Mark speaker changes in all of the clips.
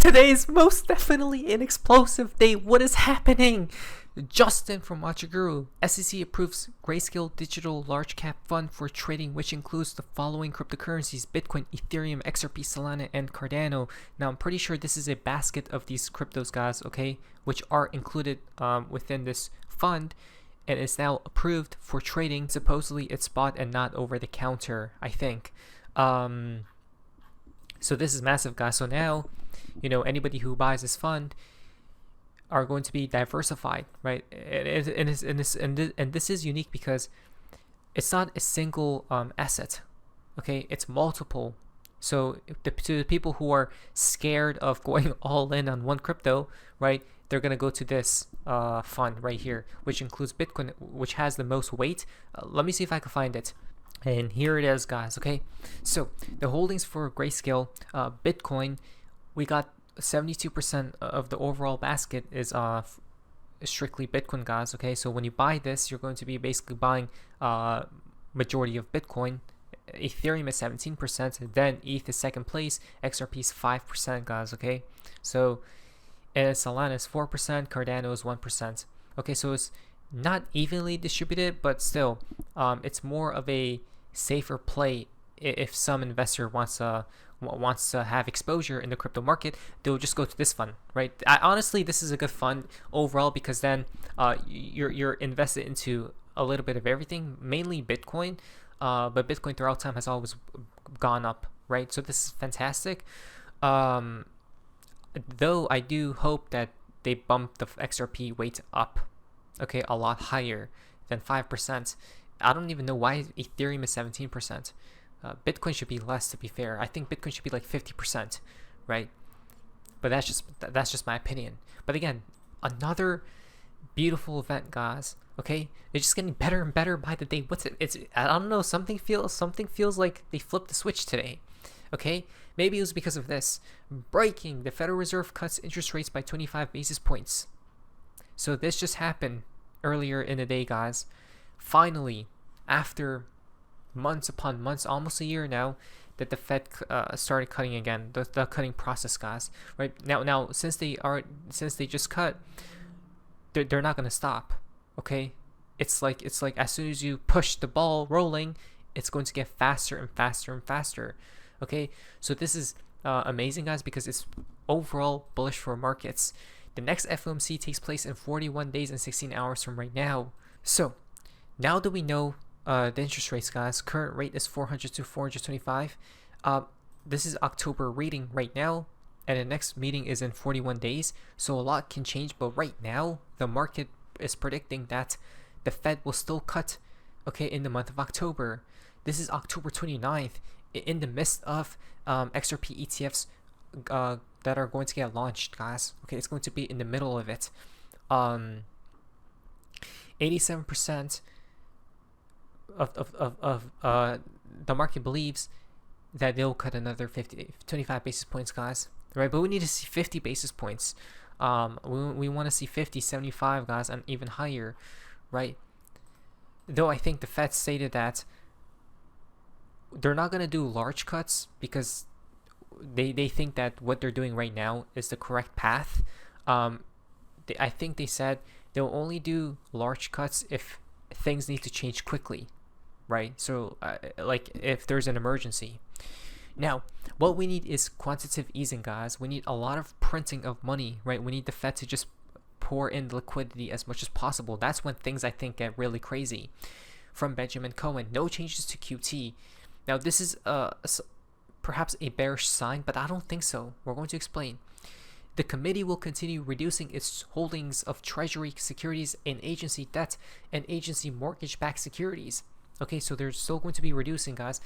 Speaker 1: Today is most definitely an explosive day. What is happening? Justin from WatchGuru. SEC approves Grayscale digital large cap fund for trading, which includes the following cryptocurrencies: Bitcoin, Ethereum, XRP, Solana, and Cardano. Now, I'm pretty sure this is a basket of these cryptos, guys, okay, which are included within this fund, and is now approved for trading. Supposedly, it's bought and not over the counter, I think. So this is massive, guys. So now, you know, anybody who buys this fund are going to be diversified, right? And this is unique because it's not a single asset, okay? It's multiple. So to the people who are scared of going all in on one crypto, right, they're gonna go to this fund right here, which includes Bitcoin, which has the most weight. Let me see if I can find it. And here it is, guys. Okay, so the holdings for Grayscale Bitcoin, we got 72% of the overall basket is strictly Bitcoin, guys. Okay, so when you buy this, you're going to be basically buying majority of Bitcoin. Ethereum is 17%, then ETH is second place, XRP is 5%, guys. Okay, so and Solana is 4%, Cardano is 1%. Okay, so it's not evenly distributed, but still, it's more of a safer play. If some investor wants to have exposure in the crypto market, they'll just go to this fund, right? Honestly, this is a good fund overall because then you're invested into a little bit of everything, mainly Bitcoin, but Bitcoin throughout time has always gone up, right? So this is fantastic. Though I do hope that they bump the XRP weight up, okay, a lot higher than 5%. I don't even know why Ethereum is 17%. Bitcoin should be less, to be fair. I think Bitcoin should be like 50%, right? But that's just my opinion. But again, another beautiful event, guys. Okay, it's just getting better and better by the day. I don't know. Something feels like they flipped the switch today. Okay, maybe it was because of this. Breaking: the Federal Reserve cuts interest rates by 25 basis points. So this just happened earlier in the day, guys. Finally, after months upon months, almost a year now, that the Fed started cutting again, the cutting process, guys. Right now, since they just cut, they're not gonna stop. Okay, it's like as soon as you push the ball rolling, it's going to get faster and faster and faster. Okay, so this is amazing, guys, because it's overall bullish for markets. The next FOMC takes place in 41 days and 16 hours from right now. So now that we know the interest rates, guys, current rate is 400 to 425. This is October reading right now, and the next meeting is in 41 days. So a lot can change, but right now the market is predicting that the Fed will still cut, okay, in the month of October. This is October 29th, in the midst of XRP ETFs that are going to get launched, guys. Okay, it's going to be in the middle of it. 87% of the market believes that they'll cut another 25 basis points, guys, right? But we need to see 50 basis points. We want to see 50, 75, guys, and even higher, right? Though I think the Fed stated that they're not going to do large cuts because they think that what they're doing right now is the correct path. I think they said they'll only do large cuts if things need to change quickly, right? So like if there's an emergency. Now, what we need is quantitative easing, guys. We need a lot of printing of money, right? We need the Fed to just pour in liquidity as much as possible. That's when things, I think, get really crazy. From Benjamin Cohen: no changes to QT. Now, this is perhaps a bearish sign, but I don't think so. We're going to explain. The committee will continue reducing its holdings of treasury securities and agency debt and agency mortgage-backed securities. Okay, so they're still going to be reducing, guys.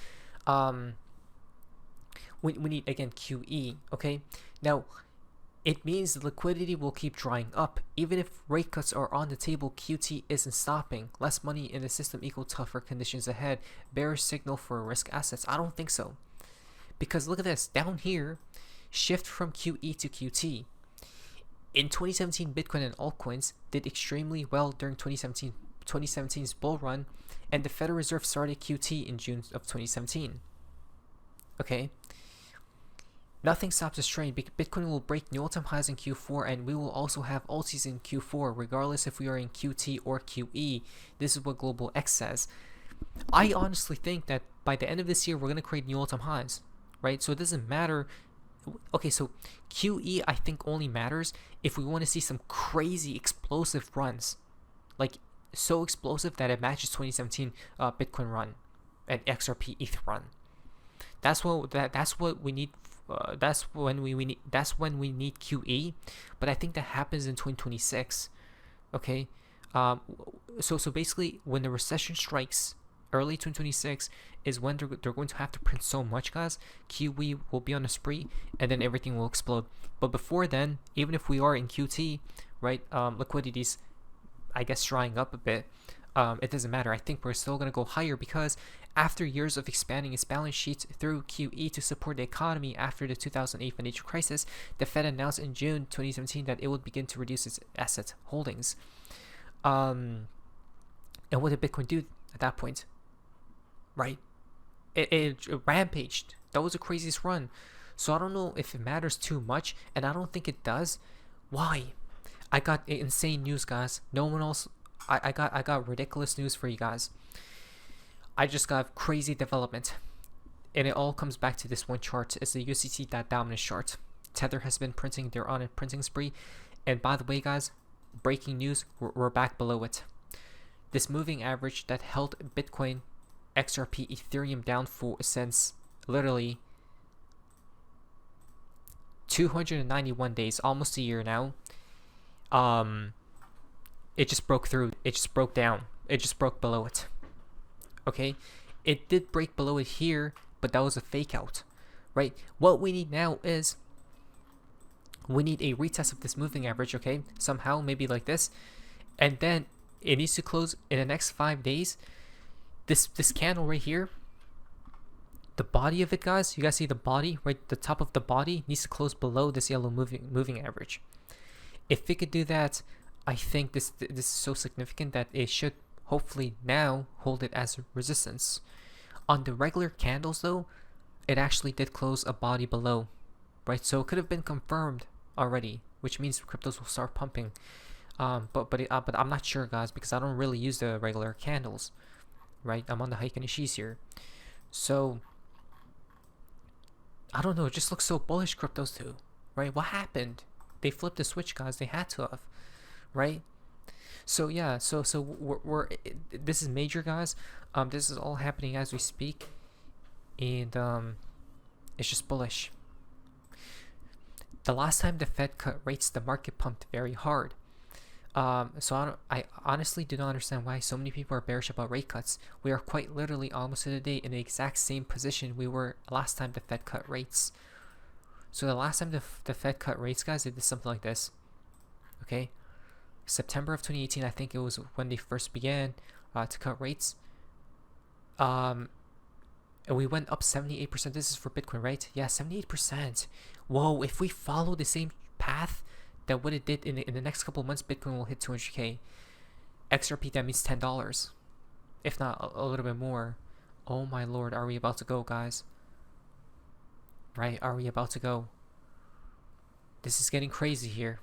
Speaker 1: We need, again, QE. Okay, now it means the liquidity will keep drying up. Even if rate cuts are on the table, QT isn't stopping. Less money in the system equal tougher conditions ahead. Bearish signal for risk assets. I don't think so. Because look at this. Down here, shift from QE to QT. In 2017, Bitcoin and altcoins did extremely well during 2017's bull run, and the Federal Reserve started QT in June of 2017. Okay. Nothing stops this trend. Bitcoin will break new all-time highs in Q4, and we will also have all-seas in Q4, regardless if we are in QT or QE. This is what Global X says. I honestly think that by the end of this year, we're going to create new all-time highs, right? So it doesn't matter. Okay, so QE I think only matters if we want to see some crazy explosive runs, like so explosive that it matches 2017 Bitcoin run and XRP ETH run. That's what we need. That's when we need QE, but I think that happens in 2026. Okay, so basically, when the recession strikes, early 2026 is when they're going to have to print so much, guys. QE will be on a spree, and then everything will explode. But before then, even if we are in QT, right, liquidity's, I guess, drying up a bit. It doesn't matter. I think we're still going to go higher because after years of expanding its balance sheet through QE to support the economy after the 2008 financial crisis, the Fed announced in June 2017 that it would begin to reduce its asset holdings. And what did Bitcoin do at that point? Right? It rampaged. That was the craziest run. So I don't know if it matters too much, and I don't think it does. Why? I got insane news, guys. No one else. I got ridiculous news for you guys. I just got crazy development, and it all comes back to this one chart. It's the USDT dominance chart. Tether has been printing. They're on a printing spree, and by the way, guys, breaking news: we're back below it. This moving average that held Bitcoin, XRP, Ethereum down for since literally 291 days, almost a year now. It just broke through. It just broke down. It just broke below it. Okay? It did break below it here, but that was a fake out. Right? What we need now is we need a retest of this moving average, okay? Somehow, maybe like this. And then it needs to close in the next 5 days. This candle right here, the body of it, guys, you guys see the body, right? The top of the body needs to close below this yellow moving average. If it could do that, I think this is so significant that it should hopefully now hold it as resistance. On the regular candles though, it actually did close a body below, right? So it could have been confirmed already, which means cryptos will start pumping. But I'm not sure, guys, because I don't really use the regular candles, right? I'm on the Heiken Ishis here, so I don't know. It just looks so bullish, cryptos too, right? What happened? They flipped the switch, guys. They had to have. Right? So yeah, so we're this is major, guys. This is all happening as we speak, and it's just bullish. The last time the Fed cut rates, the market pumped very hard. So I honestly do not understand why so many people are bearish about rate cuts. We are quite literally almost to the day in the exact same position we were last time the Fed cut rates. So the last time the Fed cut rates, guys, it did something like this. Okay? September of 2018, I think it was when they first began to cut rates. And we went up 78%. This is for Bitcoin, right? Yeah, 78%. Whoa, if we follow the same path that what it did in the next couple of months, Bitcoin will hit 200K. XRP, that means $10. If not a little bit more. Oh my lord, are we about to go, guys? Right, are we about to go? This is getting crazy here.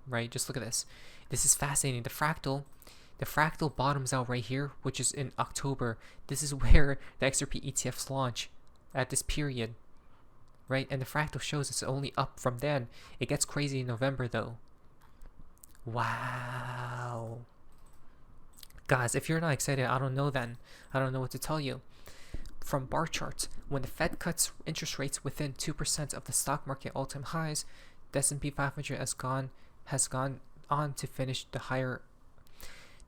Speaker 1: Right, just look at this. This is fascinating. The fractal bottoms out right here, which is in October. This is where the XRP ETFs launch at this period, right? And the fractal shows it's only up from then. It gets crazy in November though. Wow. Guys, if you're not excited, I don't know then. I don't know what to tell you. From bar charts, when the Fed cuts interest rates within 2% of the stock market all-time highs, the S&P 500 has gone on to finish the higher.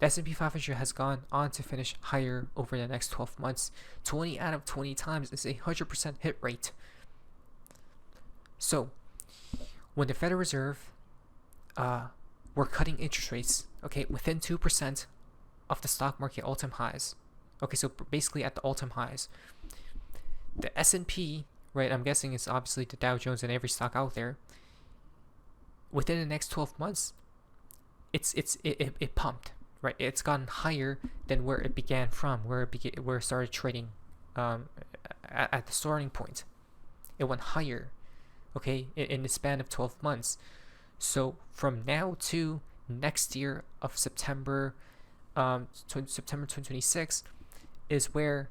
Speaker 1: The S&P 500 has gone on to finish higher over the next 12 months. 20 out of 20 times is a 100% hit rate. So, when the Federal Reserve were cutting interest rates, okay, within 2% of the stock market all-time highs. Okay, so basically at the all-time highs. The S&P, right, I'm guessing it's obviously the Dow Jones and every stock out there. Within the next 12 months, it pumped, right? It's gotten higher than where it began from, where it started trading at the starting point. It went higher, okay, in the span of 12 months. So from now to next year of September 2026 is where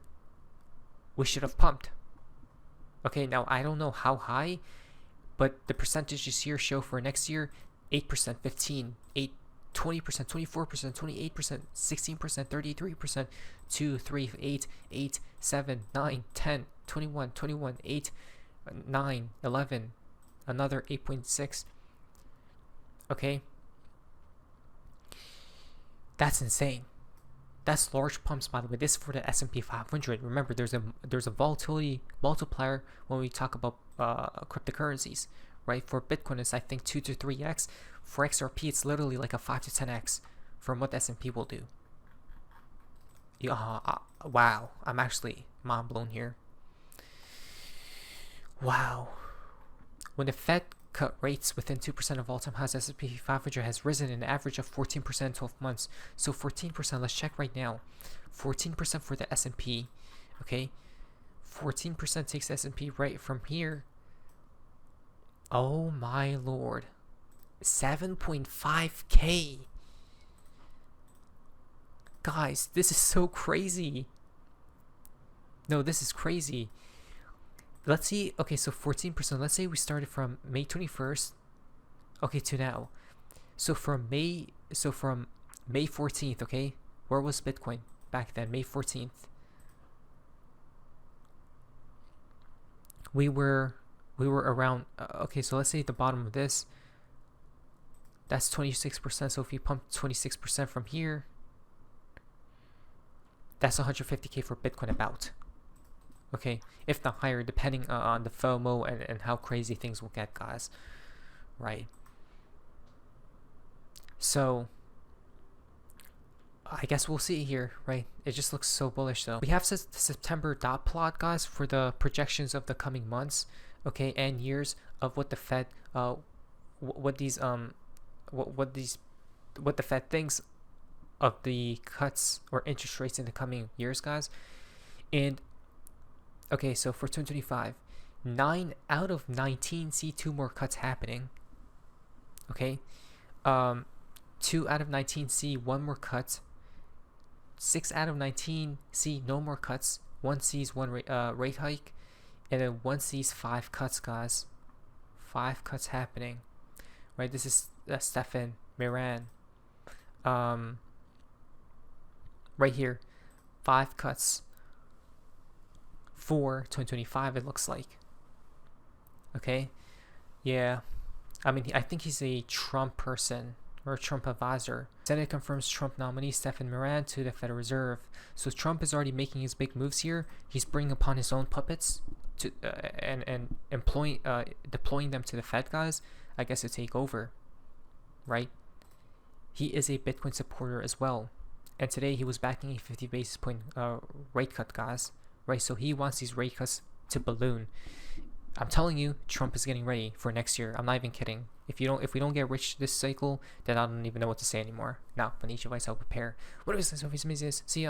Speaker 1: we should have pumped. Okay, now I don't know how high, but the percentages here show for next year 8%, 15, 8, 20%, 24%, 28%, 16%, 33%, 2, 3, 8, 8, 7, 9, 10, 21, 21, 8, 9, 11, another 8.6. Okay, that's insane. That's large pumps, by the way. This is for the S&P 500. Remember, there's a volatility multiplier when we talk about cryptocurrencies, right? For Bitcoin, it's I think 2 to 3x. For XRP, it's literally like a 5 to 10x from what the S&P will do. Wow, I'm actually mind blown here. Wow. When the Fed cut rates within 2% of all-time highs, S&P 500 has risen an average of 14% in 12 months. So 14%, let's check right now. 14% for the S&P, okay? 14% takes S&P right from here. Oh my lord. 7.5K. Guys, this is so crazy. No, this is crazy. Let's see. Okay, so 14%. Let's say we started from May 21st, okay, to now. So from May 14th, okay, where was Bitcoin back then? May 14th. We were around. Okay, so let's say the bottom of this. That's 26%. So if we pump 26% from here, that's 150K for Bitcoin about. Okay, if not higher, depending on the FOMO and how crazy things will get, guys. Right. So, I guess we'll see here, right? It just looks so bullish, though. We have the September dot plot, guys, for the projections of the coming months, okay, and years of what the Fed, what the Fed thinks of the cuts or interest rates in the coming years, guys, and. Okay, so for 2025, 9 out of 19 see 2 more cuts happening. Okay, 2 out of 19 see 1 more cut. 6 out of 19 see no more cuts. 1 sees 1 rate hike, and then 1 sees 5 cuts, guys. 5 cuts happening. Right, this is Stefan Miran. Right here, 5 cuts. For 2025, it looks like. Okay, yeah, I mean, I think he's a Trump person or a Trump advisor. Senate confirms Trump nominee Stefan Miran to the Federal Reserve. So Trump is already making his big moves here. He's bringing upon his own puppets to and deploying them to the Fed, guys, I guess, to take over, right? He is a Bitcoin supporter as well, and today he was backing a 50 basis point rate cut, guys. Right, so he wants these rate cuts to balloon. I'm telling you, Trump is getting ready for next year. I'm not even kidding. If we don't get rich this cycle, then I don't even know what to say anymore. Now, when each of us help prepare. What is this? See ya.